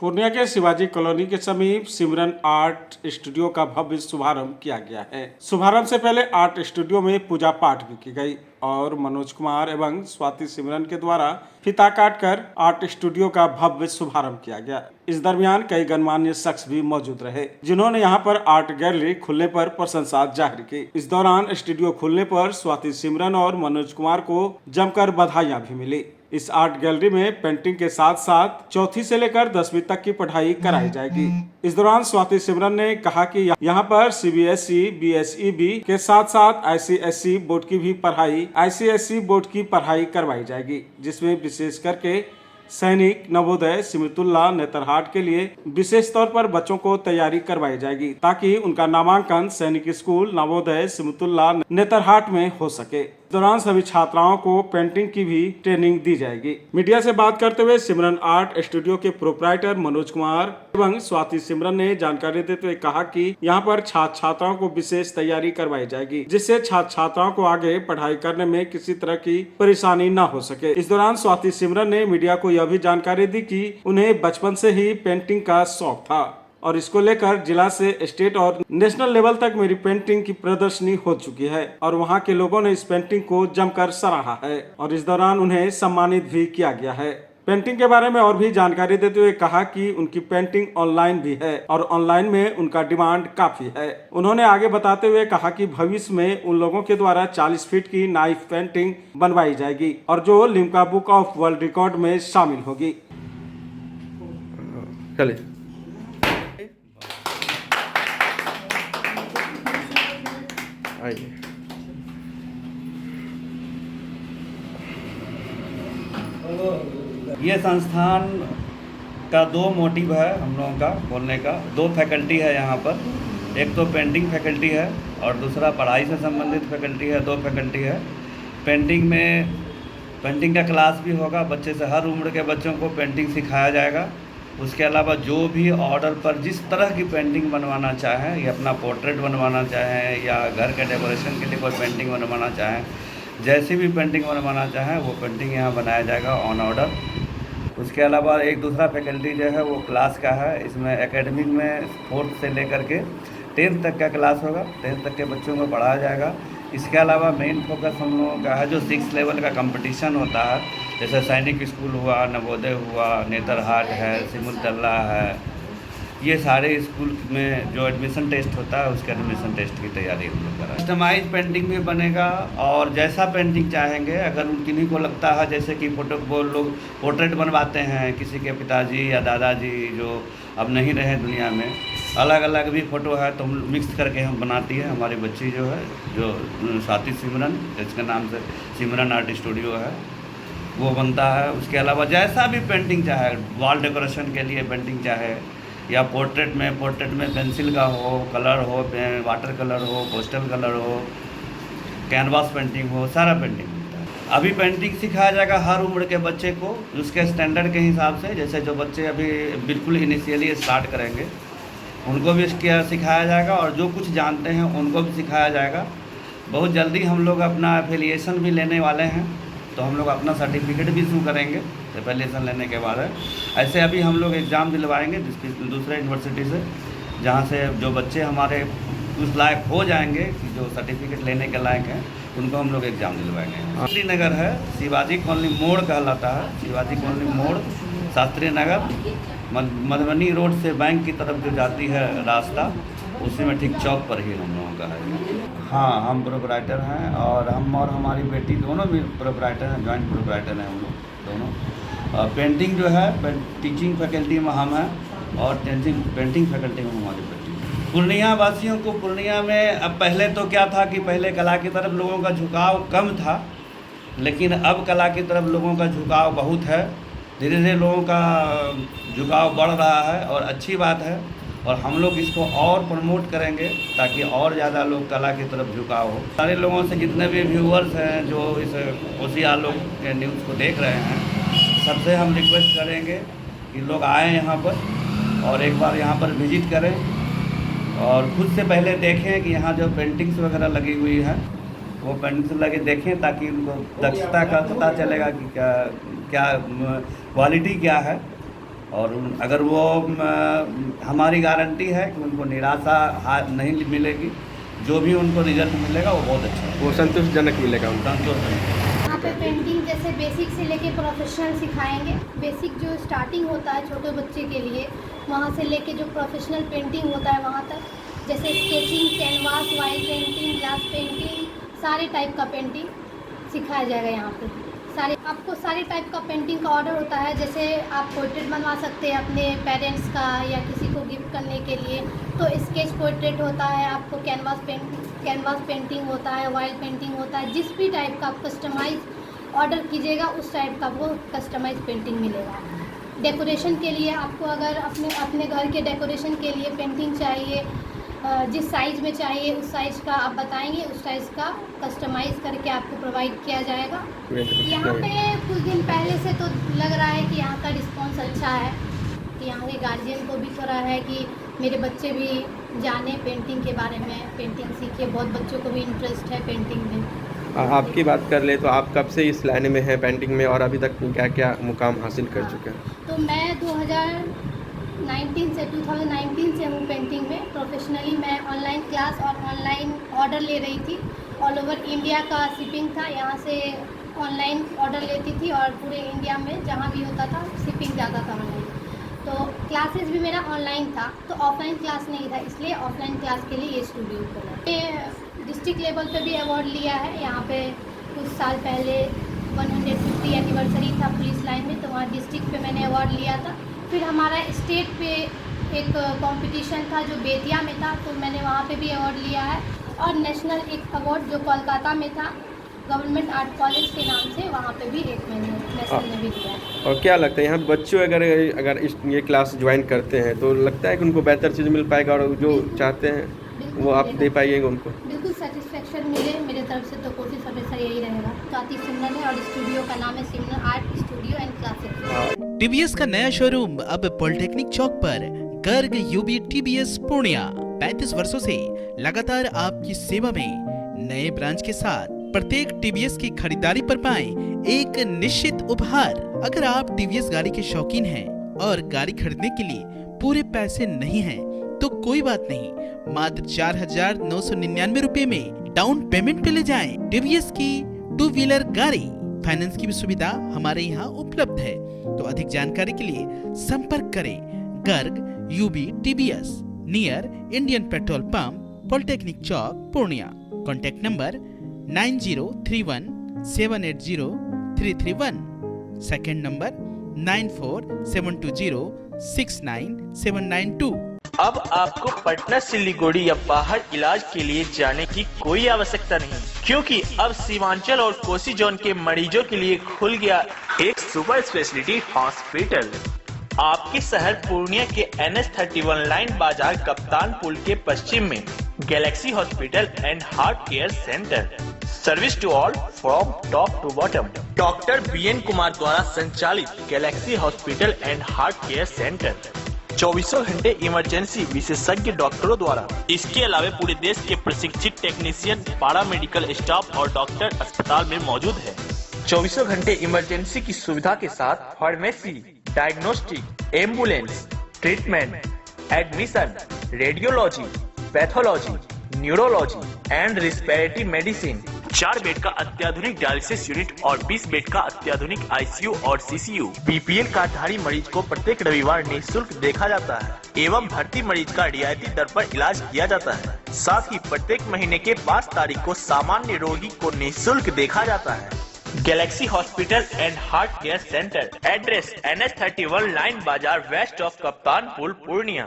पूर्णिया के शिवाजी कॉलोनी के समीप सिमरन आर्ट स्टूडियो का भव्य शुभारंभ किया गया है। शुभारंभ से पहले आर्ट स्टूडियो में पूजा पाठ भी की गई और मनोज कुमार एवं स्वाति सिमरन के द्वारा फीता काटकर आर्ट स्टूडियो का भव्य शुभारंभ किया गया। इस दरमियान कई गणमान्य शख्स भी मौजूद रहे, जिन्होंने यहां पर आर्ट गैलरी खुलने पर प्रशंसा जाहिर की। इस दौरान स्टूडियो खुलने पर स्वाति सिमरन और मनोज कुमार को जमकर बधाइयां भी मिली। इस आर्ट गैलरी में पेंटिंग के साथ साथ चौथी से लेकर 10वीं तक की पढ़ाई कराई जाएगी। इस दौरान स्वाति सिमरन ने कहा कि यहाँ पर CBSE, BSEB के साथ साथ ICSE बोर्ड की भी पढ़ाई ICSE बोर्ड की पढ़ाई करवाई जाएगी, जिसमें विशेष करके सैनिक, नवोदय, सिमतुल्ला, नेतरहाट के लिए विशेष तौर पर बच्चों को तैयारी करवाई जाएगी ताकि उनका नामांकन सैनिक स्कूल, नवोदय, सिमतुल्ला, नेतरहाट में हो सके। इस दौरान सभी छात्राओं को पेंटिंग की भी ट्रेनिंग दी जाएगी। मीडिया से बात करते हुए सिमरन आर्ट स्टूडियो के प्रोप्राइटर मनोज कुमार एवं स्वाति सिमरन ने जानकारी देते हुए कहा कि यहाँ पर छात्र छात्राओं को विशेष तैयारी करवाई जाएगी, जिससे छात्र छात्राओं को आगे पढ़ाई करने में किसी तरह की परेशानी न हो सके। इस दौरान स्वाति सिमरन ने मीडिया को यह भी जानकारी दी कि उन्हें बचपन से ही पेंटिंग का शौक था और इसको लेकर जिला से स्टेट और नेशनल लेवल तक मेरी पेंटिंग की प्रदर्शनी हो चुकी है और वहां के लोगों ने इस पेंटिंग को जमकर सराहा है और इस दौरान उन्हें सम्मानित भी किया गया है। पेंटिंग के बारे में और भी जानकारी देते हुए कहा कि उनकी पेंटिंग ऑनलाइन भी है और ऑनलाइन में उनका डिमांड काफी है। उन्होंने आगे बताते हुए कहा कि भविष्य में उन लोगों के द्वारा 40 फीट की नाइफ पेंटिंग बनवाई जाएगी और जो Limca book of world record में शामिल होगी। चलिए आइए। ये संस्थान का दो मोटिव है हम लोगों का बोलने का। दो फैकल्टी है यहाँ पर, एक तो पेंटिंग फैकल्टी है और दूसरा पढ़ाई से संबंधित फैकल्टी है। दो फैकल्टी है। पेंटिंग में पेंटिंग का क्लास भी होगा, बच्चे से हर उम्र के बच्चों को पेंटिंग सिखाया जाएगा। उसके अलावा जो भी ऑर्डर पर जिस तरह की पेंटिंग बनवाना चाहें, या अपना पोर्ट्रेट बनवाना चाहें या घर के डेकोरेशन के लिए कोई पेंटिंग बनवाना चाहें, जैसी भी पेंटिंग बनवाना चाहें वो पेंटिंग यहाँ बनाया जाएगा ऑन ऑर्डर। उसके अलावा एक दूसरा फैकल्टी जो है वो क्लास का है। इसमें एकेडमिक में 4th से लेकर के 10th तक का क्लास होगा, 10th तक के बच्चों को पढ़ाया जाएगा। इसके अलावा मेन फोकस हम लोगों का है जो 6 लेवल का कंपटीशन होता है, जैसे सैनिक स्कूल हुआ, नवोदय हुआ, नेतरहाट है, सिमुलतला है, ये सारे स्कूल में जो एडमिशन टेस्ट होता है उसके एडमिशन टेस्ट की तैयारी हम लोग कर रहे हैं। कस्टमाइज पेंटिंग भी बनेगा और जैसा पेंटिंग चाहेंगे, अगर किन्हीं को लगता है जैसे कि फोटो वो लोग पोर्ट्रेट बनवाते हैं किसी के पिताजी या दादाजी जो अब नहीं रहे दुनिया में, अलग अलग भी फ़ोटो है तो हम मिक्स करके हम बनाती है हमारी बच्ची जो है, जो स्वाति सिमरन, जिसके नाम से सिमरन आर्ट स्टूडियो है, वो बनता है। उसके अलावा जैसा भी पेंटिंग चाहे, वॉल डेकोरेशन के लिए पेंटिंग चाहे या पोर्ट्रेट में पेंसिल का हो, कलर हो, वाटर कलर हो, पोस्टल कलर हो, कैनवास पेंटिंग हो, सारा पेंटिंग होता है। अभी पेंटिंग सिखाया जाएगा हर उम्र के बच्चे को उसके स्टैंडर्ड के हिसाब से। जैसे जो बच्चे अभी बिल्कुल इनिशियली स्टार्ट करेंगे उनको भी सिखाया जाएगा और जो कुछ जानते हैं उनको भी सिखाया जाएगा। बहुत जल्दी हम लोग अपना एफिलिएशन भी लेने वाले हैं, तो हम लोग अपना सर्टिफिकेट भी इशू करेंगे एफिलिएशन लेने के बाद। ऐसे अभी हम लोग एग्ज़ाम दिलवाएंगे दूसरे यूनिवर्सिटी से, जहाँ से जो बच्चे हमारे उस लायक हो जाएंगे कि जो सर्टिफिकेट लेने के लायक हैं उनको हम लोग एग्ज़ाम दिलवाएंगे। शास्त्री नगर है, शिवाजी कॉलोनी मोड़ कहलाता है, शिवाजी कॉलोनी मोड़, शास्त्री नगर, मधुबनी रोड से बैंक की तरफ जो जाती है रास्ता, उसी में ठीक चौक पर ही हम लोगों का है। हाँ, हम प्रोप्राइटर हैं और हम और हमारी बेटी दोनों भी प्रोप्राइटर हैं, जॉइंट प्रोप्राइटर हैं हम लोग दोनों। पेंटिंग जो है टीचिंग फैकल्टी में हम हैं और पेंटिंग फैकल्टी में हमारी बेटी। पूर्णिया वासियों को पूर्णिया में अब पहले तो क्या था कि पहले कला की तरफ लोगों का झुकाव कम था, लेकिन अब कला की तरफ लोगों का झुकाव बहुत है। धीरे धीरे लोगों का झुकाव बढ़ रहा है और अच्छी बात है और हम लोग इसको और प्रमोट करेंगे ताकि और ज़्यादा लोग कला की तरफ झुकाव हो। सारे लोगों से जितने भी व्यूअर्स हैं जो इस OCR लोग के न्यूज़ को देख रहे हैं, सबसे हम रिक्वेस्ट करेंगे कि लोग आएँ यहाँ पर और एक बार यहाँ पर विज़िट करें और खुद से पहले देखें कि यहाँ जो पेंटिंग्स वगैरह लगी हुई है वो पेंटिंग्स लगे देखें, ताकि उनको दक्षता का पता चलेगा कि क्या क्वालिटी क्या है और अगर वो हमारी गारंटी है कि उनको निराशा नहीं मिलेगी, जो भी उनको रिजल्ट मिलेगा वो बहुत अच्छा है, वो संतोषजनक मिलेगा उनको। संतोषजनक। यहाँ पे पेंटिंग जैसे बेसिक से लेके प्रोफेशनल सिखाएंगे। बेसिक जो स्टार्टिंग होता है छोटे बच्चे के लिए, वहाँ से लेके जो प्रोफेशनल पेंटिंग होता है वहाँ तक, जैसे sketching, canvas, while painting, glass painting, सारे टाइप का पेंटिंग सिखाया जाएगा यहाँ पे। आपको सारे टाइप का पेंटिंग का ऑर्डर होता है। जैसे आप पोर्ट्रेट बनवा सकते हैं अपने पेरेंट्स का या किसी को गिफ्ट करने के लिए, तो स्केच पोर्ट्रेट होता है, आपको कैनवास पेंटिंग होता है, वाइल पेंटिंग होता है। जिस भी टाइप का आप कस्टमाइज ऑर्डर कीजिएगा उस टाइप का वो कस्टमाइज पेंटिंग मिलेगा। डेकोरेशन के लिए आपको अगर अपने घर के डेकोरेशन के लिए पेंटिंग चाहिए, जिस साइज़ में चाहिए उस साइज़ का आप बताएंगे, उस साइज़ का कस्टमाइज़ करके आपको प्रोवाइड किया जाएगा। यहाँ पे कुछ दिन पहले से तो लग रहा है कि यहाँ का रिस्पांस अच्छा है, कि यहाँ के गार्जियन को भी थोड़ा है कि मेरे बच्चे भी जाने पेंटिंग के बारे में, पेंटिंग सीखे। बहुत बच्चों को भी इंटरेस्ट है पेंटिंग में। आपकी बात कर ले तो आप कब से इस लाइन में हैं पेंटिंग में, और अभी तक क्या क्या मुकाम हासिल कर चुके हैं? तो मैं 2019 से हूँ पेंटिंग में। प्रोफेशनली मैं ऑनलाइन क्लास और ऑनलाइन ऑर्डर ले रही थी। ऑल ओवर इंडिया का शिपिंग था, यहाँ से ऑनलाइन ऑर्डर लेती थी और पूरे इंडिया में जहाँ भी होता था शिपिंग ज़्यादा था ऑनलाइन। तो क्लासेस भी मेरा ऑनलाइन था, तो ऑफलाइन क्लास नहीं था, इसलिए ऑफलाइन क्लास के लिए ये स्टूडियो खोला। ये डिस्ट्रिक्ट लेवल पे भी अवार्ड लिया है। यहाँ पे कुछ साल पहले 150 एनिवर्सरी था पुलिस लाइन में, तो वहाँ डिस्ट्रिक्ट पे मैंने अवार्ड लिया था। फिर हमारा स्टेट पे एक कंपटीशन था जो बेतिया में था, तो मैंने वहाँ पे भी अवार्ड लिया है। और नेशनल एक अवार्ड जो कोलकाता में था गवर्नमेंट आर्ट कॉलेज के नाम से, वहाँ पे भी एक मैंने नेशनल में भी लिया है। और क्या लगता है यहाँ बच्चों अगर ये क्लास ज्वाइन करते हैं तो लगता है कि उनको बेहतर चीज़ मिल पाएगा, और जो चाहते हैं वो आप दे पाइएगा उनको? बिल्कुल सेटिस्फेक्शन मिले मेरे तरफ से, तो कोशिश हमेशा यही रहेगा। स्वाति सिमरन है और स्टूडियो का नाम है Simran art studio and classes. TVS का नया शोरूम अब पॉलिटेक्निक चौक पर, गर्ग यूबी टीवीएस पूर्णिया। 35 वर्षों से लगातार आपकी सेवा में। नए ब्रांच के साथ प्रत्येक टीवीएस की खरीदारी पर पाएं एक निश्चित उपहार। अगर आप टीवीएस गाड़ी के शौकीन हैं और गाड़ी खरीदने के लिए पूरे पैसे नहीं हैं, तो कोई बात नहीं, मात्र 4,999 रुपए में डाउन पेमेंट पे ले जाएं टीवीएस की 2 व्हीलर गाड़ी। फाइनेंस की भी सुविधा हमारे यहाँ उपलब्ध है। तो अधिक जानकारी के लिए संपर्क करें Garg UB TVS, near Indian petrol pump, polytechnic Chowk, Purnia. Contact number 9031780331। Second number 9472069792। अब आपको पटना, सिलीगुड़ी या बाहर इलाज के लिए जाने की कोई आवश्यकता नहीं, क्योंकि अब सीमांचल और कोसी जोन के मरीजों के लिए खुल गया एक सुपर स्पेशलिटी हॉस्पिटल। आपके शहर पूर्णिया के NH31 लाइन बाजार कप्तान पुल के पश्चिम में galaxy hospital and heart care centre. Service to all from top to bottom. Doctor BN Kumar द्वारा संचालित galaxy hospital and heart care centre 24 घंटे इमरजेंसी विशेषज्ञ डॉक्टरों द्वारा। इसके अलावा पूरे देश के प्रशिक्षित टेक्नीशियन, पारा मेडिकल स्टाफ और डॉक्टर अस्पताल में मौजूद है। 24 घंटे इमरजेंसी की सुविधा के साथ pharmacy, diagnostic, ambulance, treatment, admission, radiology, pathology, neurology and respiratory medicine. 4 bed का अत्याधुनिक डायलिसिस यूनिट और 20 बेड का अत्याधुनिक ICU और CCU। BPL कार्डधारी मरीज को प्रत्येक रविवार निःशुल्क देखा जाता है एवं भर्ती मरीज का रियायती दर पर इलाज किया जाता है। साथ ही प्रत्येक महीने के 5 तारीख को सामान्य रोगी को निःशुल्क देखा जाता है। Galaxy hospital and heart care centre, address NH31 line बाजार वेस्ट ऑफ कप्तान पुल, पूर्णिया।